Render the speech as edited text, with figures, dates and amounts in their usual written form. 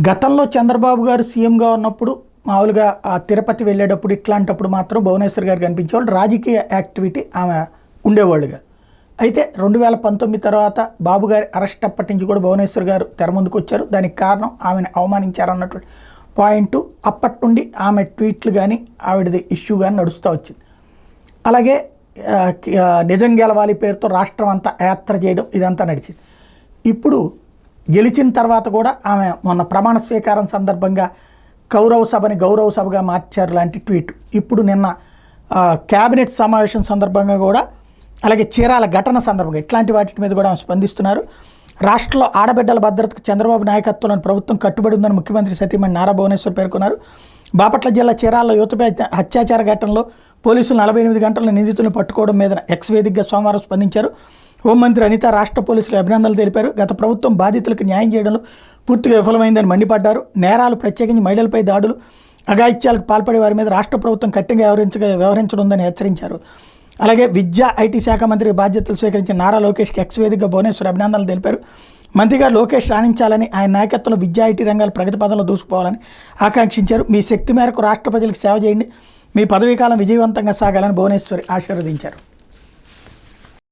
గతంలో చంద్రబాబు గారు సీఎంగా ఉన్నప్పుడు మామూలుగా ఆ తిరుపతి వెళ్ళేటప్పుడు ఇట్లాంటప్పుడు మాత్రం భువనేశ్వర్ గారు కనిపించేవాళ్ళు, రాజకీయ యాక్టివిటీ ఆమె ఉండేవాళ్ళుగా. అయితే 2019 తర్వాత బాబు గారి అరెస్ట్ అప్పటి నుంచి కూడా భువనేశ్వర్ గారు తెర ముందుకు వచ్చారు. దానికి కారణం ఆమెను అవమానించారన్నటువంటి పాయింట్ అప్పటి నుండి ఆమె ట్వీట్లు కానీ ఆవిడది ఇష్యూ కానీ నడుస్తూ వచ్చింది. అలాగే నిజం గెలవాలి పేరుతో రాష్ట్రం అంతా యాత్ర చేయడం ఇదంతా నడిచింది. ఇప్పుడు గెలిచిన తర్వాత కూడా ఆమె మొన్న ప్రమాణ స్వీకారం సందర్భంగా కౌరవ సభని గౌరవ సభగా మార్చారు లాంటి ట్వీట్. ఇప్పుడు నిన్న క్యాబినెట్ సమావేశం సందర్భంగా కూడా, అలాగే చీరాల ఘటన సందర్భంగా ఇట్లాంటి వాటి మీద కూడా ఆమె స్పందిస్తున్నారు. రాష్ట్రంలో ఆడబిడ్డల భద్రతకు చంద్రబాబు నాయకత్వంలోని ప్రభుత్వం కట్టుబడి ఉందని ముఖ్యమంత్రి సతీమణి నారా భువనేశ్వర్ పేర్కొన్నారు. బాపట్ల జిల్లా చీరాలలో యువతపై అత్యాచార ఘటనలో పోలీసులు 48 గంటల నిందితులను పట్టుకోవడం మీద ఎక్స్ వేదికగా సోమవారం స్పందించారు. హోంమంత్రి అనిత రాష్ట్ర పోలీసులు అభినందనలు తెలిపారు. గత ప్రభుత్వం బాధితులకు న్యాయం చేయడంలో పూర్తిగా విఫలమైందని మండిపడ్డారు. నేరాలు, ప్రత్యేకించి మహిళలపై దాడులు, అఘాయిత్యాలకు పాల్పడే వారి మీద రాష్ట్ర ప్రభుత్వం కఠినంగా వ్యవహరించనుందని హెచ్చరించారు. అలాగే విద్యా, ఐటీ శాఖ మంత్రి బాధ్యతలు స్వీకరించిన నారా లోకేష్కి ఎక్స్ వేదికగా భువనేశ్వర్ అభినందనలు తెలిపారు. మంత్రిగా లోకేష్ రాణించాలని, ఆయన నాయకత్వంలో విద్యా, ఐటీ రంగాలు ప్రగతి పదంలో దూసుకుపోవాలని ఆకాంక్షించారు. మీ శక్తి మేరకు రాష్ట్ర ప్రజలకు సేవ చేయండి, మీ పదవీకాలం విజయవంతంగా సాగాలని భువనేశ్వరి ఆశీర్వదించారు.